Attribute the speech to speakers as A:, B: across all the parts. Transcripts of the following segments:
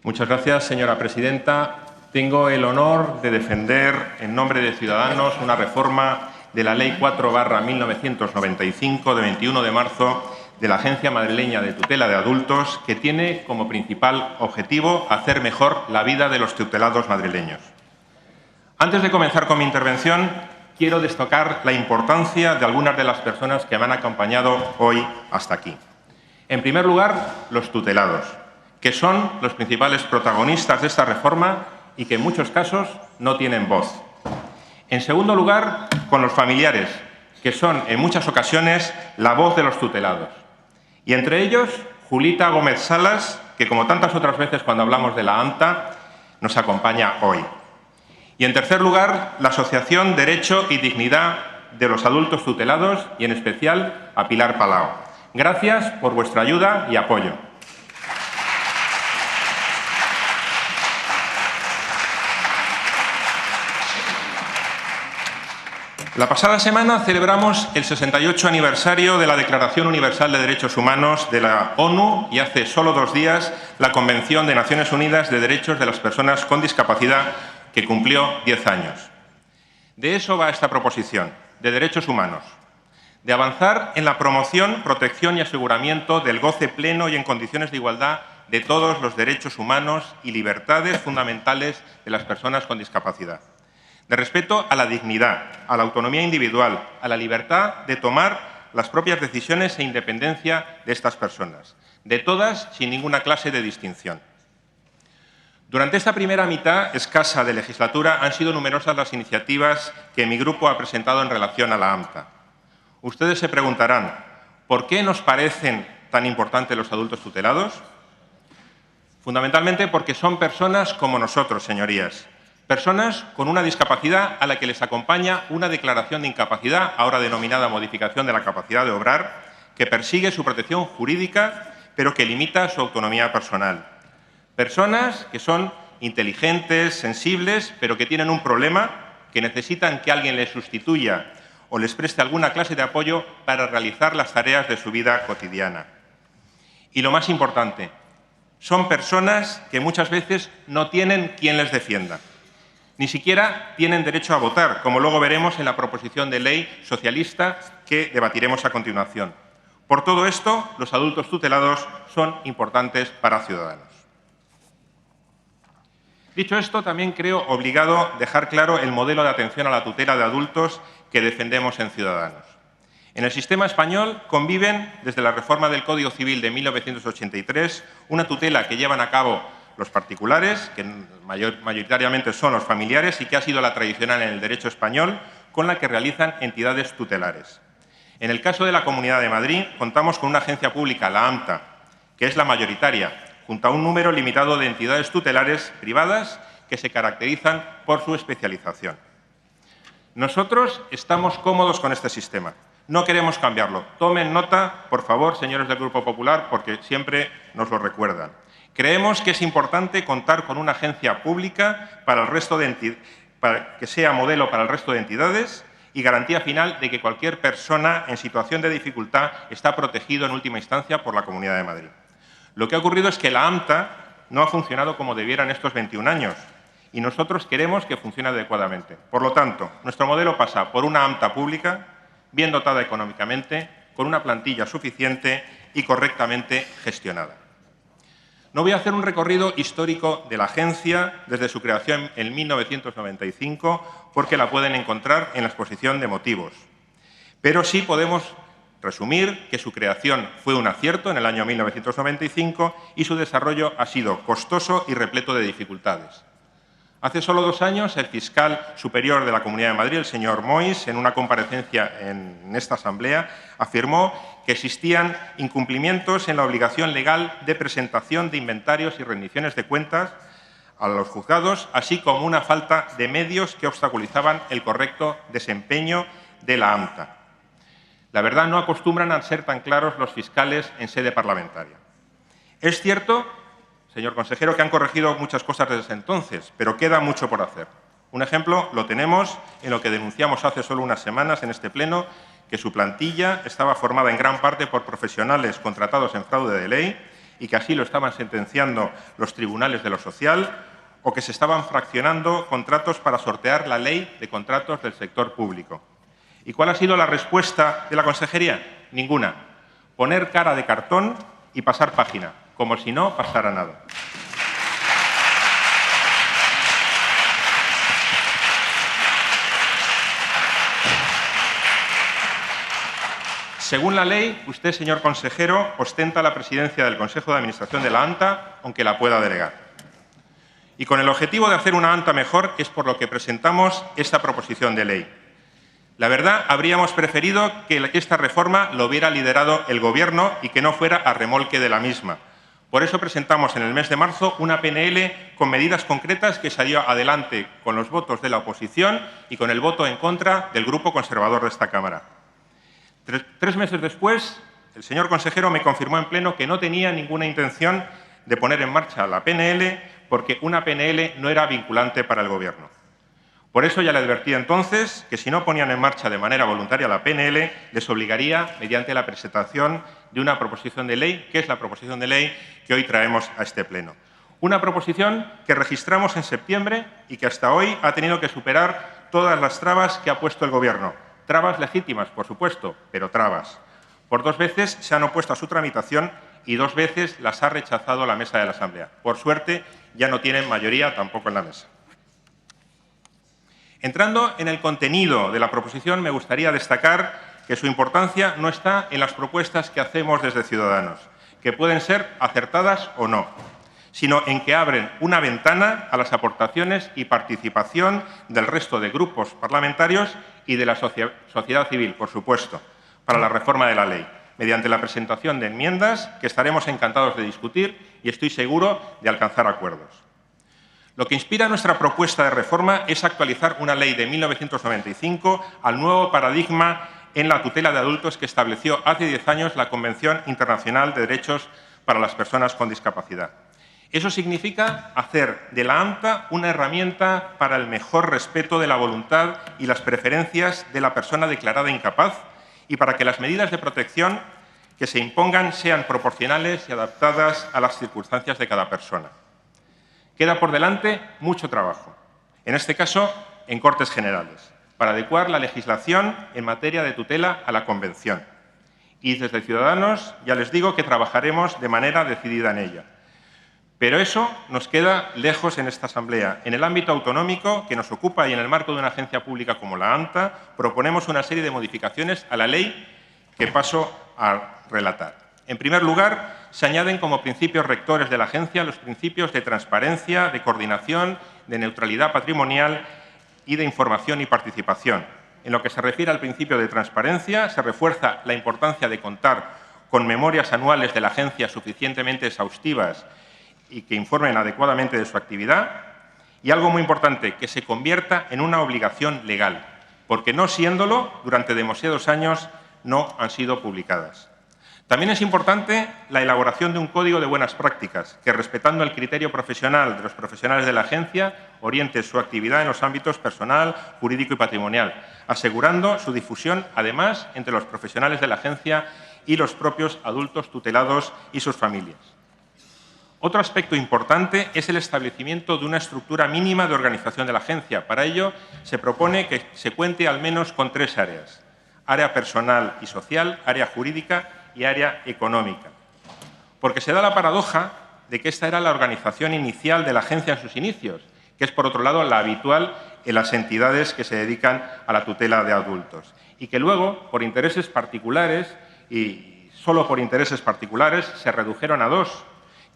A: Muchas gracias, señora presidenta. Tengo el honor de defender, en nombre de Ciudadanos, una reforma de la Ley 4/1995, de 21 de marzo, de la Agencia Madrileña de Tutela de Adultos, que tiene como principal objetivo hacer mejor la vida de los tutelados madrileños. Antes de comenzar con mi intervención, quiero destacar la importancia de algunas de las personas que me han acompañado hoy hasta aquí. En primer lugar, los tutelados, que son los principales protagonistas de esta reforma y que en muchos casos no tienen voz. En segundo lugar, con los familiares, que son en muchas ocasiones la voz de los tutelados. Y entre ellos, Julita Gómez Salas, que como tantas otras veces cuando hablamos de la AMTA, nos acompaña hoy. Y en tercer lugar, la Asociación Derecho y Dignidad de los Adultos Tutelados y en especial a Pilar Palau. Gracias por vuestra ayuda y apoyo. La pasada semana celebramos el 68 aniversario de la Declaración Universal de Derechos Humanos de la ONU y hace solo 2 días la Convención de Naciones Unidas de Derechos de las Personas con Discapacidad, que cumplió 10 años. De eso va esta proposición, de derechos humanos, de avanzar en la promoción, protección y aseguramiento del goce pleno y en condiciones de igualdad de todos los derechos humanos y libertades fundamentales de las personas con discapacidad, de respeto a la dignidad, a la autonomía individual, a la libertad de tomar las propias decisiones e independencia de estas personas, de todas sin ninguna clase de distinción. Durante esta primera mitad escasa de legislatura han sido numerosas las iniciativas que mi grupo ha presentado en relación a la AMTA. Ustedes se preguntarán, ¿por qué nos parecen tan importantes los adultos tutelados? Fundamentalmente porque son personas como nosotros, señorías. Personas con una discapacidad a la que les acompaña una declaración de incapacidad, ahora denominada modificación de la capacidad de obrar, que persigue su protección jurídica, pero que limita su autonomía personal. Personas que son inteligentes, sensibles, pero que tienen un problema, que necesitan que alguien les sustituya o les preste alguna clase de apoyo para realizar las tareas de su vida cotidiana. Y lo más importante, son personas que muchas veces no tienen quien les defienda. Ni siquiera tienen derecho a votar, como luego veremos en la proposición de ley socialista que debatiremos a continuación. Por todo esto, los adultos tutelados son importantes para Ciudadanos. Dicho esto, también creo obligado dejar claro el modelo de atención a la tutela de adultos que defendemos en Ciudadanos. En el sistema español conviven, desde la reforma del Código Civil de 1983, una tutela que llevan a cabo los particulares, que mayoritariamente son los familiares y que ha sido la tradicional en el derecho español, con la que realizan entidades tutelares. En el caso de la Comunidad de Madrid, contamos con una agencia pública, la AMTA, que es la mayoritaria, junto a un número limitado de entidades tutelares privadas que se caracterizan por su especialización. Nosotros estamos cómodos con este sistema. No queremos cambiarlo. Tomen nota, por favor, señores del Grupo Popular, porque siempre nos lo recuerdan. Creemos que es importante contar con una agencia pública para que sea modelo para el resto de entidades y garantía final de que cualquier persona en situación de dificultad está protegido en última instancia por la Comunidad de Madrid. Lo que ha ocurrido es que la AMTA no ha funcionado como debiera en estos 21 años y nosotros queremos que funcione adecuadamente. Por lo tanto, nuestro modelo pasa por una AMTA pública, bien dotada económicamente, con una plantilla suficiente y correctamente gestionada. No voy a hacer un recorrido histórico de la agencia desde su creación en 1995, porque la pueden encontrar en la exposición de motivos. Pero sí podemos resumir que su creación fue un acierto en el año 1995 y su desarrollo ha sido costoso y repleto de dificultades. Hace solo 2 años, el fiscal superior de la Comunidad de Madrid, el señor Mois, en una comparecencia en esta Asamblea, afirmó que existían incumplimientos en la obligación legal de presentación de inventarios y rendiciones de cuentas a los juzgados, así como una falta de medios que obstaculizaban el correcto desempeño de la AMTA. La verdad, no acostumbran a ser tan claros los fiscales en sede parlamentaria. Es cierto, señor consejero, que han corregido muchas cosas desde entonces, pero queda mucho por hacer. Un ejemplo lo tenemos en lo que denunciamos hace solo unas semanas en este Pleno, que su plantilla estaba formada en gran parte por profesionales contratados en fraude de ley y que así lo estaban sentenciando los tribunales de lo social, o que se estaban fraccionando contratos para sortear la ley de contratos del sector público. ¿Y cuál ha sido la respuesta de la Consejería? Ninguna. Poner cara de cartón y pasar página, como si no pasara nada. Según la ley, usted, señor consejero, ostenta la presidencia del Consejo de Administración de la ANTA, aunque la pueda delegar. Y con el objetivo de hacer una ANTA mejor es por lo que presentamos esta proposición de ley. La verdad, habríamos preferido que esta reforma lo hubiera liderado el Gobierno y que no fuera a remolque de la misma. Por eso presentamos en el mes de marzo una PNL con medidas concretas que salió adelante con los votos de la oposición y con el voto en contra del Grupo Conservador de esta Cámara. Tres meses después, el señor consejero me confirmó en pleno que no tenía ninguna intención de poner en marcha la PNL porque una PNL no era vinculante para el Gobierno. Por eso ya le advertí entonces que si no ponían en marcha de manera voluntaria la PNL, les obligaría mediante la presentación de una proposición de ley, que es la proposición de ley que hoy traemos a este Pleno. Una proposición que registramos en septiembre y que hasta hoy ha tenido que superar todas las trabas que ha puesto el Gobierno. Trabas legítimas, por supuesto, pero trabas. Por 2 veces se han opuesto a su tramitación y 2 veces las ha rechazado la mesa de la Asamblea. Por suerte, ya no tienen mayoría tampoco en la mesa. Entrando en el contenido de la proposición, me gustaría destacar que su importancia no está en las propuestas que hacemos desde Ciudadanos, que pueden ser acertadas o no, sino en que abren una ventana a las aportaciones y participación del resto de grupos parlamentarios y de la sociedad civil, por supuesto, para la reforma de la ley, mediante la presentación de enmiendas que estaremos encantados de discutir y estoy seguro de alcanzar acuerdos. Lo que inspira nuestra propuesta de reforma es actualizar una ley de 1995 al nuevo paradigma en la tutela de adultos que estableció hace 10 años la Convención Internacional de Derechos para las Personas con Discapacidad. Eso significa hacer de la ANTA una herramienta para el mejor respeto de la voluntad y las preferencias de la persona declarada incapaz y para que las medidas de protección que se impongan sean proporcionales y adaptadas a las circunstancias de cada persona. Queda por delante mucho trabajo, en este caso en Cortes Generales, para adecuar la legislación en materia de tutela a la Convención. Y desde Ciudadanos ya les digo que trabajaremos de manera decidida en ella. Pero eso nos queda lejos en esta Asamblea. En el ámbito autonómico que nos ocupa y en el marco de una agencia pública como la ANTA, proponemos una serie de modificaciones a la ley que paso a relatar. En primer lugar, se añaden como principios rectores de la agencia los principios de transparencia, de coordinación, de neutralidad patrimonial y de información y participación. En lo que se refiere al principio de transparencia, se refuerza la importancia de contar con memorias anuales de la agencia suficientemente exhaustivas y que informen adecuadamente de su actividad, y algo muy importante, que se convierta en una obligación legal, porque no siéndolo, durante demasiados años no han sido publicadas. También es importante la elaboración de un código de buenas prácticas, que, respetando el criterio profesional de los profesionales de la agencia, oriente su actividad en los ámbitos personal, jurídico y patrimonial, asegurando su difusión, además, entre los profesionales de la agencia y los propios adultos tutelados y sus familias. Otro aspecto importante es el establecimiento de una estructura mínima de organización de la agencia. Para ello, se propone que se cuente al menos con 3 áreas: área personal y social, área jurídica y área económica. Porque se da la paradoja de que esta era la organización inicial de la agencia en sus inicios, que es, por otro lado, la habitual en las entidades que se dedican a la tutela de adultos, y que luego, por intereses particulares y solo por intereses particulares, se redujeron a 2,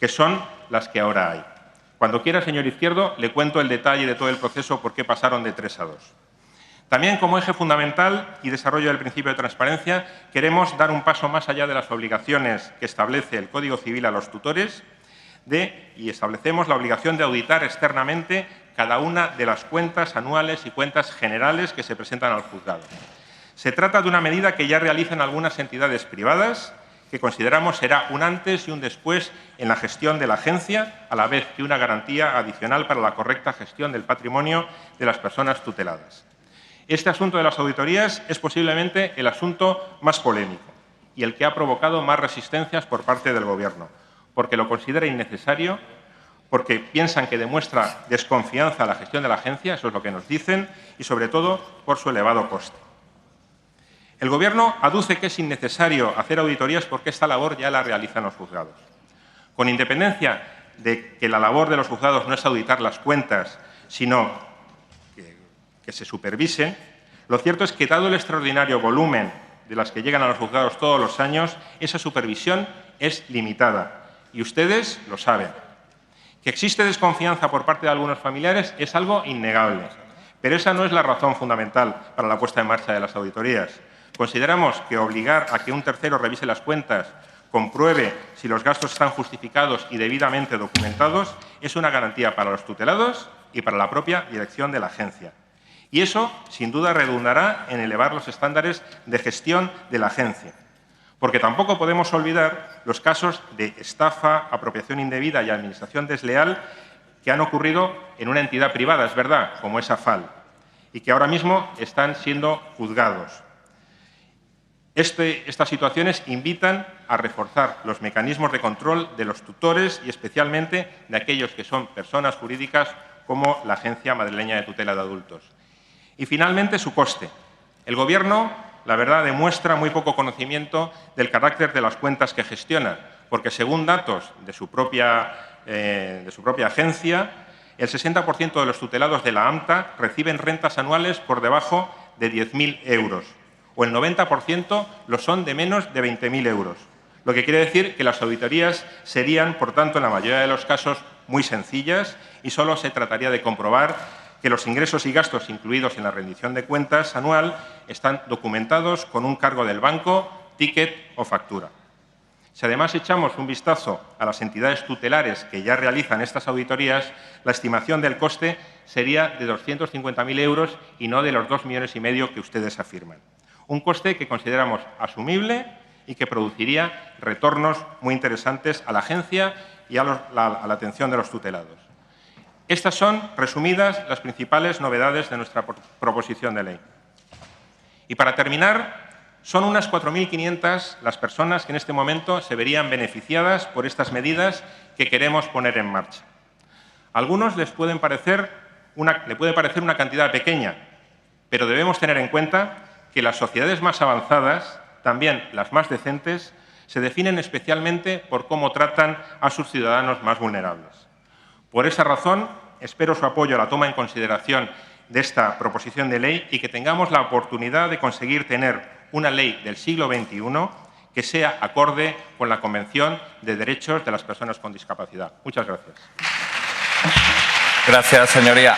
A: que son las que ahora hay. Cuando quiera, señor Izquierdo, le cuento el detalle de todo el proceso por qué pasaron de 3 a 2. También, como eje fundamental y desarrollo del principio de transparencia, queremos dar un paso más allá de las obligaciones que establece el Código Civil a los tutores y establecemos la obligación de auditar externamente cada una de las cuentas anuales y cuentas generales que se presentan al juzgado. Se trata de una medida que ya realizan algunas entidades privadas, que consideramos será un antes y un después en la gestión de la agencia, a la vez que una garantía adicional para la correcta gestión del patrimonio de las personas tuteladas. Este asunto de las auditorías es posiblemente el asunto más polémico y el que ha provocado más resistencias por parte del Gobierno, porque lo considera innecesario, porque piensan que demuestra desconfianza a la gestión de la agencia, eso es lo que nos dicen, y sobre todo por su elevado coste. El Gobierno aduce que es innecesario hacer auditorías porque esta labor ya la realizan los juzgados. Con independencia de que la labor de los juzgados no es auditar las cuentas, sino que se supervisen, lo cierto es que, dado el extraordinario volumen de las que llegan a los juzgados todos los años, esa supervisión es limitada. Y ustedes lo saben. Que existe desconfianza por parte de algunos familiares es algo innegable, pero esa no es la razón fundamental para la puesta en marcha de las auditorías. Consideramos que obligar a que un tercero revise las cuentas, compruebe si los gastos están justificados y debidamente documentados, es una garantía para los tutelados y para la propia dirección de la agencia. Y eso, sin duda, redundará en elevar los estándares de gestión de la agencia. Porque tampoco podemos olvidar los casos de estafa, apropiación indebida y administración desleal que han ocurrido en una entidad privada, es verdad, como es AFAL, y que ahora mismo están siendo juzgados. Estas situaciones invitan a reforzar los mecanismos de control de los tutores y especialmente de aquellos que son personas jurídicas como la Agencia Madrileña de Tutela de Adultos. Y finalmente, su coste. El Gobierno, la verdad, demuestra muy poco conocimiento del carácter de las cuentas que gestiona, porque según datos de su propia agencia, el 60% de los tutelados de la AMTA reciben rentas anuales por debajo de 10.000 euros, o el 90% lo son de menos de 20.000 euros, lo que quiere decir que las auditorías serían, por tanto, en la mayoría de los casos, muy sencillas y solo se trataría de comprobar que los ingresos y gastos incluidos en la rendición de cuentas anual están documentados con un cargo del banco, ticket o factura. Si además echamos un vistazo a las entidades tutelares que ya realizan estas auditorías, la estimación del coste sería de 250.000 euros y no de los 2,5 millones que ustedes afirman. Un coste que consideramos asumible y que produciría retornos muy interesantes a la agencia y a la atención de los tutelados. Estas son, resumidas, las principales novedades de nuestra proposición de ley. Y para terminar, son unas 4.500 las personas que en este momento se verían beneficiadas por estas medidas que queremos poner en marcha. A algunos le puede parecer una cantidad pequeña, pero debemos tener en cuenta que las sociedades más avanzadas, también las más decentes, se definen especialmente por cómo tratan a sus ciudadanos más vulnerables. Por esa razón, espero su apoyo a la toma en consideración de esta proposición de ley y que tengamos la oportunidad de conseguir tener una ley del siglo XXI que sea acorde con la Convención de Derechos de las Personas con Discapacidad. Muchas gracias.
B: Gracias, señoría.